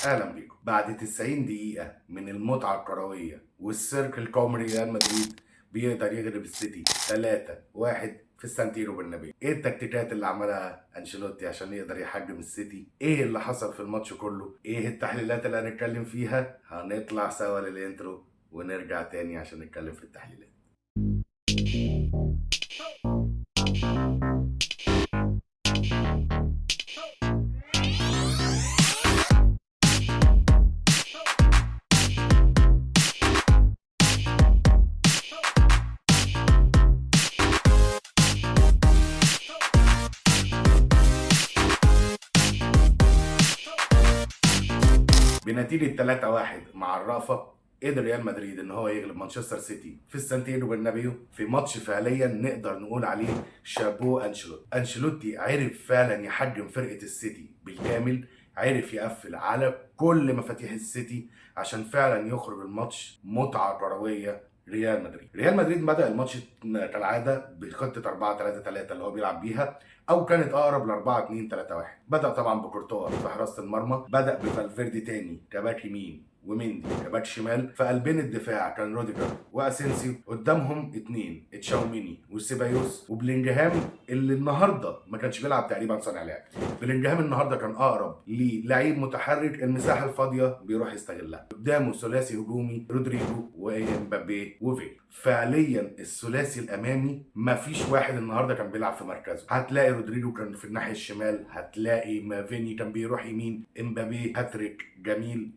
اهلا بيكم. بعد 90 دقيقة من المتعة الكروية والسيرك القومي ريال مدريد بيقدر يغلب السيتي 3-1 في السانتيرو برنابيو. ايه التكتيكات اللي عملها انشيلوتي عشان يقدر يحجم السيتي؟ ايه اللي حصل في الماتش كله؟ ايه التحليلات اللي هنتكلم فيها؟ هنطلع سوا للانترو ونرجع تاني عشان نتكلم في التحليلات. بنتيجة 3-1 مع الرأفة قدر ريال مدريد ان هو يغلب مانشستر سيتي في السانتيرو برنابيو في ماتش فعليا نقدر نقول عليه شابو انشيلوتي. انشيلوتي عرف فعلا يحجم فرقة السيتي بالكامل، عرف يقفل على كل مفاتيح السيتي عشان فعلا يخرج الماتش متعة كروية. ريال مدريد بدأ الماتش كالعادة بخطة 4-3-3 اللي هو بيلعب بيها، او كانت اقرب ل 4-2-3-1. بدا طبعا بكورتوا في حراسه المرمى، بدا بفالفيردي تاني كباك يمين ومندي كباك شمال. في قلبين الدفاع كان روديجر واسينسيو، قدامهم اتنين تشاوميني وسيبايوس وبلينجهام اللي النهارده ما كانش بيلعب تقريبا صانع لعب. بلينجهام النهارده كان اقرب للعيب متحرك، المساحه الفاضيه بيروح يستغلها. قدامه ثلاثي هجومي رودريجو ومبابي وفي. فعليا الثلاثي الامامي مفيش واحد النهارده كان بيلعب في مركزه. هتلاقي رودريجو كان في الناحيه الشمال، هتلاقي مافيني كان بيروح يمين، امبابي هاتريك جميل.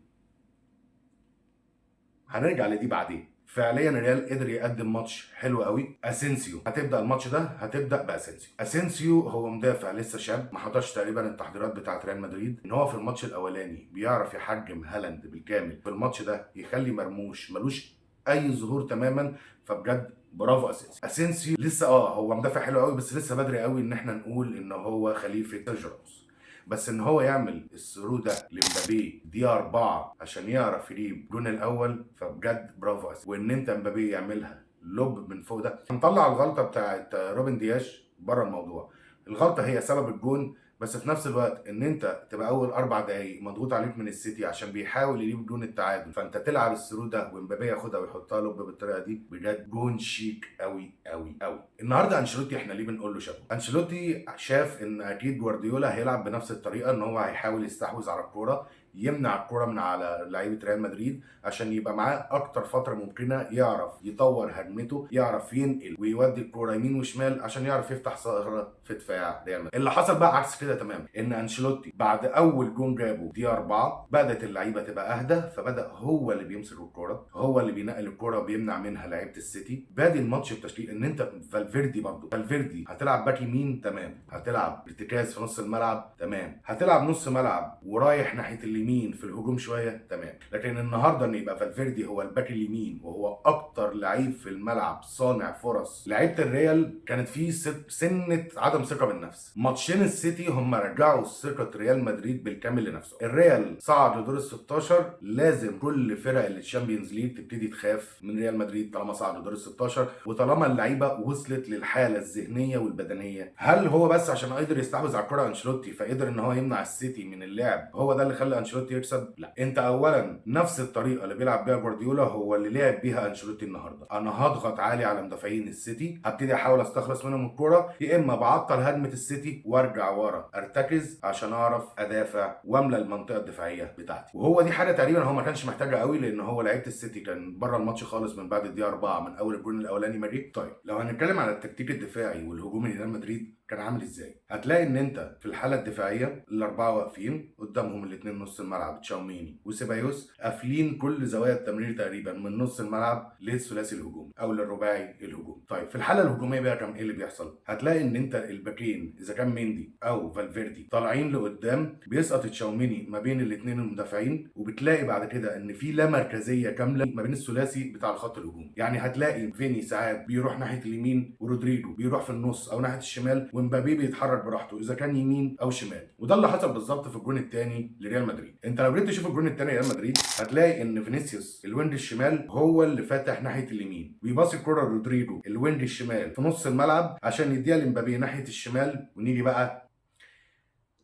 هنرجع لدي بعدين. فعليا الريال قدر يقدم ماتش حلو قوي. اسينسيو هتبدا الماتش ده، هتبدا باسينسيو. اسينسيو هو مدافع لسه شاب، ما حضرش تقريبا التحضيرات بتاعه ريال مدريد. ان هو في الماتش الاولاني بيعرف يحجم هالاند بالكامل، في الماتش ده يخلي مرموش ملوش اي ظهور تماما. فبجد برافو اسينسيو. اسينسيو لسه هو مدافع حلو قوي، بس لسه بدري قوي ان احنا نقول ان هو خليفه سيرجيو راموس. بس ان هو يعمل الثرو ده لمبابي دقيقه 4 عشان يعرف يجيب الجون الاول، فبجد برافو اسينسيو. وان انت مبابي يعملها لوب من فوق ده. هنطلع الغلطه بتاعت روبن دياش بره الموضوع، الغلطه هي سبب الجون، بس في نفس الوقت ان انت تبقى اول 4 دقايق مضغوط عليك من السيتي عشان بيحاول يجيب جون التعادل، فانت تلعب الثرو ده ومبابي ياخدها ويحطها لوب بالطريقه دي، بجد جون شيك قوي قوي قوي. النهارده انشيلوتي احنا ليه بنقول له شابو؟ انشيلوتي شاف ان اكيد جوارديولا هيلعب بنفس الطريقه، ان هو هيحاول يستحوذ على الكوره، يمنع الكوره من على لعيبه ريال مدريد عشان يبقى معاه اكتر فتره ممكنه يعرف يطور هجمته، يعرف ينقل ويودي الكوره يمين وشمال عشان يعرف يفتح ثغره في دفاع ريال مدريد. اللي حصل بقى عكس كده تماما، ان انشيلوتي بعد اول جون جابه دقيقه 4 بدات اللعيبه تبقى اهدى، فبدا هو اللي بيمسك الكوره، هو اللي بينقل الكوره وبيمنع منها لعيبه السيتي. بادي الماتش بتشكيل ان انت فالفيردي، برضه فالفيردي هتلعب باك يمين تمام، هتلعب ارتكاز في نص الملعب تمام، هتلعب نص ملعب ورايح ناحيه اليمين في الهجوم شويه تمام. لكن النهارده ان يبقى فالفيردي هو الباك اليمين وهو اكتر لعيب في الملعب صانع فرص، لعيبه الريال كانت فيه سنه عدم ثقه بالنفس. ماتشين السيتي هم رجعوا ثقه ريال مدريد بالكامل لنفسه. الريال صعد لدور ال 16، لازم كل فرق الشامبيونز ليج تبتدي تخاف من ريال مدريد طالما صعد لدور ال 16 وطالما اللعيبه وصلت للحاله الذهنيه والبدنيه. هل هو بس عشان قدر يستحوذ على الكره انشيلوتي فقدر ان هو يمنع السيتي من اللعب هو ده اللي خلى انشيلوتي يكسب؟ لا، انت اولا نفس الطريقه اللي بيلعب بيها جوارديولا هو اللي لعب بيها انشيلوتي النهارده. انا هضغط عالي على مدافعين السيتي، هبتدي احاول استخلص منهم الكره، يا اما بعطل هجمه السيتي وارجع ورا ارتكز عشان اعرف ادافع واملى المنطقه الدفاعيه بتاعتي. وهو دي حاجه تقريبا هو ما كانش محتاجها قوي، لان هو لعيبه السيتي كان بره الماتش خالص من بعد الدقيقه 4 من اول الجون الاولاني ماري. طيب لو هنتكلم على التكتيك الدفاعي والهجومي لريال مدريد كان عامل ازاي؟ هتلاقي ان انت في الحاله الدفاعيه الاربعه واقفين قدامهم الاثنين نص الملعب تشاوميني وسيبايوس، قافلين كل زوايا التمرير تقريبا من نص الملعب للثلاثي الهجومي او للرباعي الهجومي. طيب في الحاله الهجوميه بقى كان ايه اللي بيحصل؟ هتلاقي ان انت الباكين اذا كان مندي او فالفيردي طالعين لقدام، بيسقط تشاوميني ما بين الاثنين المدافعين، وبتلاقي بعد كده ان في لا مركزيه كامله ما بين الثلاثي بتاع الخط الهجومي. يعني هتلاقي فيني ساعات بيروح ناحيه اليمين ورودريجو بيروح في النص او ناحيه الشمال، ومبابي بيتحرك براحته اذا كان يمين او شمال. وده اللي حصل بالظبط في الجون الثاني لريال مدريد. انت لو جيت تشوف الجون الثاني لريال مدريد هتلاقي ان فينيسيوس الوينج الشمال هو اللي فاتح ناحيه اليمين، بيباصي الكره لرودريجو الوينج الشمال في نص الملعب عشان يديها لمبابي ناحيه الشمال. ونيجي بقى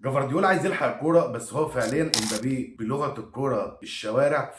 جفارديولا عايز يلحق الكوره، بس هو فعليا امبابي بلغه الكوره الشوارع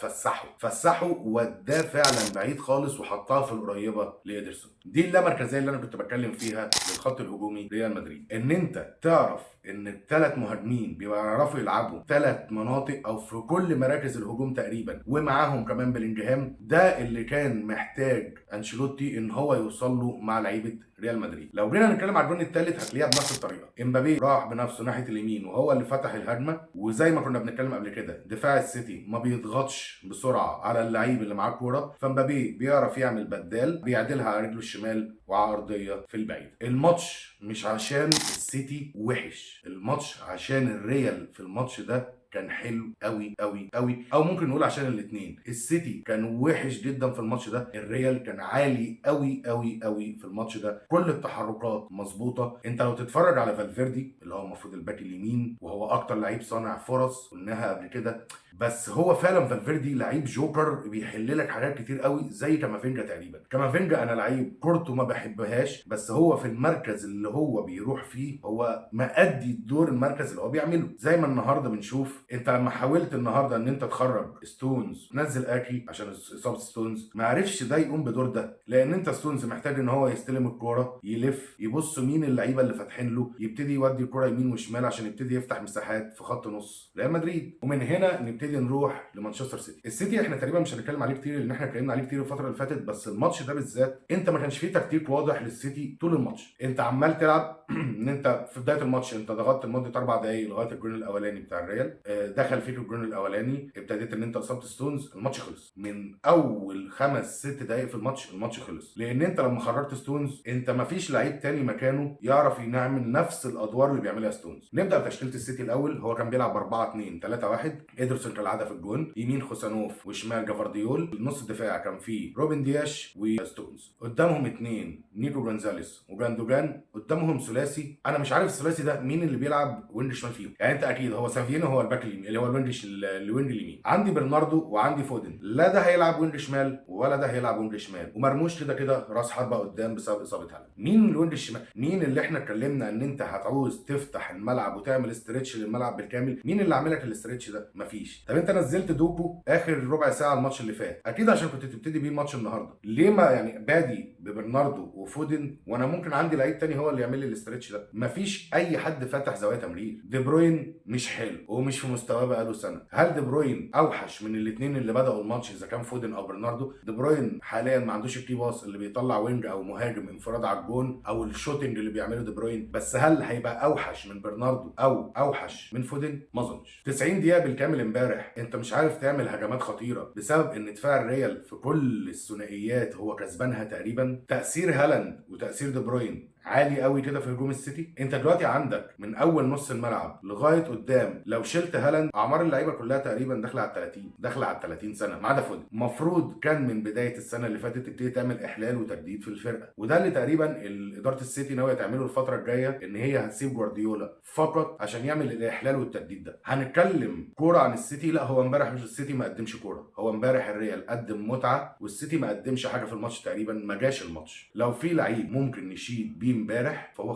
فسحه وداه فعلا بعيد خالص وحطها في القريبه لإيدرسون. دي اللامركزيه اللي انا كنت بتكلم فيها للخط الهجومي ريال مدريد، ان انت تعرف ان الثلاث مهاجمين بيعرفوا يلعبوا ثلاث مناطق او في كل مراكز الهجوم تقريبا، ومعاهم كمان بلينجهام. ده اللي كان محتاج انشيلوتي ان هو يوصل له مع لعيبه ريال مدريد. لو جينا نتكلم على الجون الثالث هتلاقيها بنفس الطريقه، امبابي راح بنفسه ناحيه اليمين وهو اللي فتح الهجمه، وزي ما كنا بنتكلم قبل كده دفاع السيتي ما بيضغطش بسرعه على اللعيب اللي معاه الكوره، فامبابي بيعرف يعمل بدال بيعدلها على رجله الشمال وعلى ارضيه في البعيد. الماتش مش عشان السيتي وحش، الماتش عشان الريال في الماتش ده كان حلو قوي قوي قوي، او ممكن نقول عشان الاثنين. السيتي كان وحش جدا في الماتش ده، الريال كان عالي قوي قوي قوي في الماتش ده، كل التحركات مظبوطه. انت لو تتفرج على فالفيردي اللي هو المفروض الباك اليمين وهو اكتر لعيب صانع فرص قلناها قبل كده، بس هو فعلا فالفيردي لعيب جوكر بيحل لك حاجات كتير قوي زي كامافينجا تقريبا. كامافينجا انا لعيب كورته ما بحبهاش، بس هو في المركز اللي هو بيروح فيه هو مأدي دور المركز اللي هو بيعمله. زي ما النهارده بنشوف، انت لما حاولت النهارده ان انت تخرج ستونز تنزل اكي عشان اصابه ستونز، ما عرفش ده يقوم بدور ده، لان انت ستونز محتاج ان هو يستلم الكوره يلف يبص مين اللعيبه اللي فاتحين له، يبتدي يودي الكوره يمين وشمال عشان يبتدي يفتح مساحات في خط نص ريال مدريد، ومن هنا نبتدي نروح لمانشستر سيتي. السيتي احنا تقريبا مش هنتكلم عليه كتير لان احنا اتكلمنا عليه كتير الفتره اللي فاتت، بس الماتش ده بالذات انت ما كانش فيه تكتيك واضح للسيتي طول الماتش. انت عمال تلعب ان انت في بدايه الماتش انت ضغطت لمده 4 دقائق لغايه الجون الاولاني بتاع الريال، دخل فيك الجون الاولاني، ابتديت ان انت اصبت ستونز، الماتش خلص من اول 5-6 دقائق في الماتش خلص، لان انت لما خرجت ستونز انت ما فيش لعيب تاني مكانه يعرف يعمل نفس الادوار اللي بيعملها ستونز. نبدا بتشكيله السيتي الاول، هو كان بيلعب 4-2-3-1، إيدرسون كالعاده في الجون، يمين خوسانوف وشمال جافارديول، النص الدفاع كان فيه روبن دياش وستونز، قدامهم اثنين نيكو جونزاليس وجاندوجان، قدامهم ثلاثي انا مش عارف الثلاثي ده مين اللي بيلعب وينج شمال فيهم، يعني انت اكيد هو سافينو هو الباك اليمين اللي هو الوينج اليمين، عندي برناردو وعندي فودن، لا ده هيلعب وينج شمال ولا ده هيلعب وينج شمال، ومرموش كده راس حربه قدام بسبب اصابه هالاند. مين الوينج الشمال؟ مين اللي احنا اتكلمنا ان انت هتعوز تفتح الملعب وتعمل استرتش للملعب بالكامل؟ مين اللي عامل لك الاسترتش ده؟ مفيش. طب انت نزلت دوكو اخر ربع ساعه الماتش اللي فات اكيد عشان كنت تبتدي بيه الماتش النهارده، ليه ما يعني بادي ببرناردو وفودن وانا ممكن عندي لعيب تاني هو اللي يعمل لي الاسترتش ده؟ مفيش اي حد فاتح زوايا تمرير. دي بروين مش حلو ومش في مستواه بقاله سنه. هل دي بروين اوحش من الاثنين اللي بداوا الماتش اذا كان فودن او برناردو؟ دي بروين حاليا ما عندوش الكي باص اللي بيطلع وينج او مهاجم انفراد على الجون او الشوتنج اللي بيعمله دي بروين، بس هل هيبقى اوحش من برناردو او اوحش من فودن؟ ما اظنش. 90 دقيقه بالكامل امبارح انت مش عارف تعمل هجمات خطيره بسبب ان دفاع الريال في كل الثنائيات هو كسبانها تقريبا. تاثير هالاند وتاثير دي بروين عالي قوي كده في هجوم السيتي. انت دلوقتي عندك من اول نص الملعب لغايه قدام لو شلت هالاند اعمار اللعيبه كلها تقريبا داخله على 30 داخله على 30 سنه ما عدا فودن. المفروض كان من بدايه السنه اللي فاتت تبتدي تعمل احلال وتجديد في الفرقه، وده اللي تقريبا اداره السيتي ناويه تعمله الفتره الجايه، ان هي هتسيب جوارديولا فقط عشان يعمل الاحلال والتجديد ده. هنتكلم كوره عن السيتي، لا هو امبارح مش السيتي ما قدمش كوره، هو امبارح الريال قدم متعه والسيتي ما قدمش حاجه في الماتش تقريبا، ما جاش الماتش. لو في لعيب ممكن نشيد بيه امبارح فهو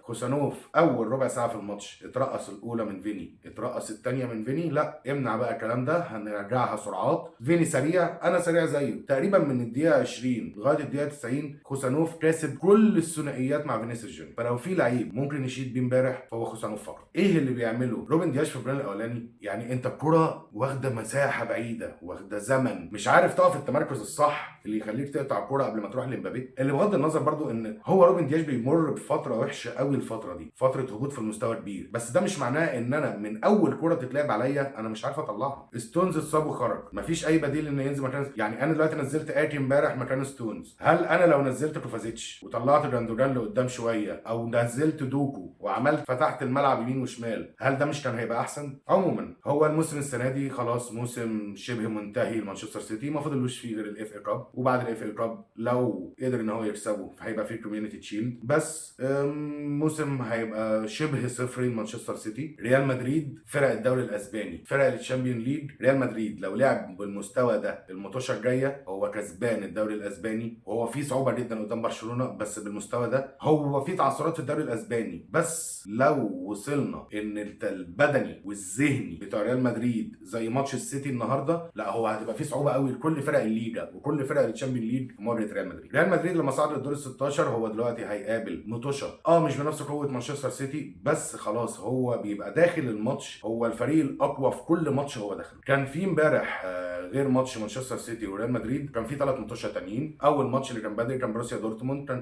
خوسانوف اول ربع ساعه في الماتش اترقص الاولى من فيني، اترقص الثانيه من فيني، لا امنع بقى الكلام ده، هنرجعها سرعات. فيني سريع انا سريع زيه، تقريبا من الدقيقه 20 لغايه الدقيقه 90 خوسانوف كاسب كل الثنائيات مع فينيسيوس جونيور. فلو في لعيب ممكن يشيد بيه امبارح فهو خوسانوف فقط. ايه اللي بيعمله روبن دياش في الجول الاولاني؟ يعني انت الكره واخده مساحه بعيده واخده زمن، مش عارف تقف التمركز الصح اللي يخليك تقطع الكره قبل ما تروح لمبابي، اللي بغض النظر برضو ان هو روبن دياش بيمر بفتره وحشه قوي الفتره دي، فتره هبوط في المستوى كبير، بس ده مش معناه ان انا من اول كره تتلعب عليا انا مش عارف اطلعها. ستونز اتصاب وخرج، مفيش اي بديل انه ينزل مكان، يعني انا دلوقتي نزلت اكي امبارح مكان ستونز، هل انا لو نزلت كوفازيتش وطلعت جاندوجان لقدام شويه او نزلت دوكو وعملت فتحت الملعب يمين وشمال هل ده مش كان هيبقى احسن؟ عموما هو الموسم السنه دي خلاص موسم شبه منتهي لمانشستر سيتي، ما فاضلوش فيه غير الاف اي كاب، وبعد الاف اي كاب لو قدر ان هو يكسبه فهيبقى فيه كوميونتي تشيلد، بس موسم هيبقى شبه صفري لمانشستر سيتي. ريال مدريد فرق الدوري الاسباني، فرق الشامبيون ليج. ريال مدريد لو لعب بالمستوى ده الماتشة الجايه هو كسبان الدوري الاسباني، وهو في صعوبه جدا قدام برشلونه، بس بالمستوى ده هو في تعثرات في الدوري الاسباني. بس لو وصلنا ان البدني والذهني بتاع ريال مدريد زي ماتش السيتي النهارده، لا هو هتبقى في صعوبه قوي لكل فرق الليجا وكل فرق الشامبيون ليج في مواجهه ريال مدريد. ريال مدريد لما صعد للدور ال 16 هو دلوقتي هيقابل مطوشه مش بنفس قوه مانشستر سيتي، بس خلاص هو بيبقى داخل الماتش، هو الفريق الاقوى في كل ماتش هو داخل. كان في امبارح غير ماتش مانشستر سيتي وريال مدريد كان في 3 ماتشات تانيين. اول ماتش اللي كان بدري كان بروسيا دورتموند، كان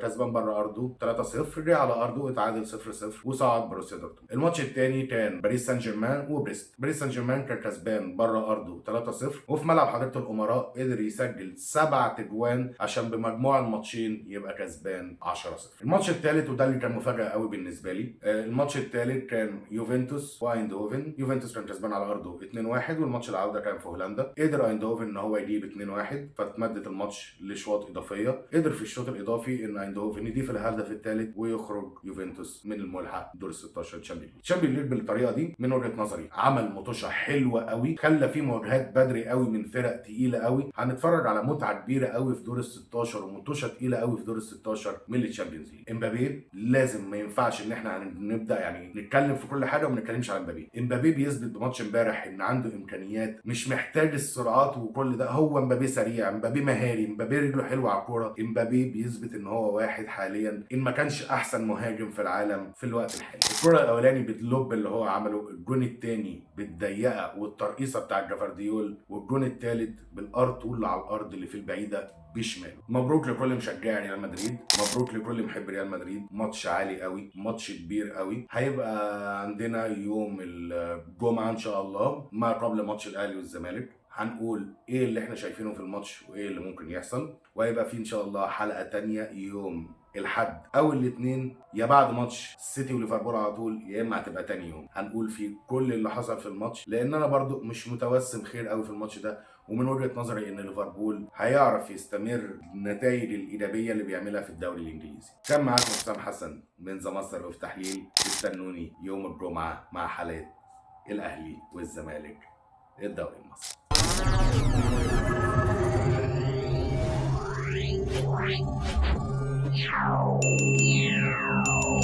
كسبان بره ارضه 3-0، جه على ارضه اتعادل 0-0 وصعد بروسيا دورتموند. الماتش الثاني كان باريس سان جيرمان وبريست. باريس سان جيرمان كان كسبان بره ارضه 3-0، وفي ملعب حديقه الامراء قدر يسجل 7 تجوان عشان بمجموع الماتشين يبقى كسبان 10-0. الماتش الثالث وده اللي كان مفاجاه قوي بالنسبه لي، الماتش الثالث كان يوفنتوس وايندهوفن. يوفنتوس كان كسبان على ارضه 2-1، والماتش العوده كان في هولندا. قدر ايندهوفن ان هو يجيب 2-1، فتمدت الماتش لشوط اضافيه. قدر في الشوط الاضافي ان ايندهوفن يضيف الهدف الثالث ويخرج يوفنتوس من الملحق دور ال 16 تشامبيون ليج. بالطريقه دي من وجهه نظري عمل مطوشه حلوه قوي، خلى فيه مواجهات بدري قوي من فرق تقيله قوي. هنتفرج على متعه كبيره قوي في دور ال 16 ومطوشه تقيله قوي في دور ال 16 من الشامبيونز ليج. امبابي لازم، ما ينفعش ان احنا نبدا يعني نتكلم في كل حاجه وما نتكلمش على امبابي. امبابي بيثبت بماتش امبارح ان عنده امكانيات، مش محتاج السرعات وكل ده. هو امبابي سريع، امبابي مهاري، امبابي رجله حلوه على الكوره. امبابي بيثبت ان هو واحد حاليا ان ما كانش احسن مهاجم في العالم في الوقت الحالي. الكره الاولاني باللوب اللي هو عمله، الجون الثاني بالضيقه والترقيصه بتاع جافارديول، والجون الثالث بالار طول على الارض اللي في البعيده بشماله. مبروك لكل مشجع ريال مدريد، مبروك لكل محب ريال مدريد. ماتش عالي قوي، ماتش كبير قوي. هيبقى عندنا يوم الجمعه ان شاء الله ما قبل ماتش الاهلي والزمالك، هنقول ايه اللي احنا شايفينه في الماتش وايه اللي ممكن يحصل. وهيبقى في ان شاء الله حلقه تانية يوم الحد او الاثنين، يا بعد ماتش السيتي وليفربول على طول، يا اما هتبقى تاني يوم هنقول فيه كل اللي حصل في الماتش. لان انا برضو مش متوسم خير قوي في الماتش ده، ومن وجهه نظري ان ليفربول هيعرف يستمر النتائج الايجابيه اللي بيعملها في الدوري الانجليزي. كان معاكم حسام حسن من ذا ماستر اوف تحليل. استنوني يوم الجمعه مع حلقه الاهلي والزمالك الدوري المصري. Wow.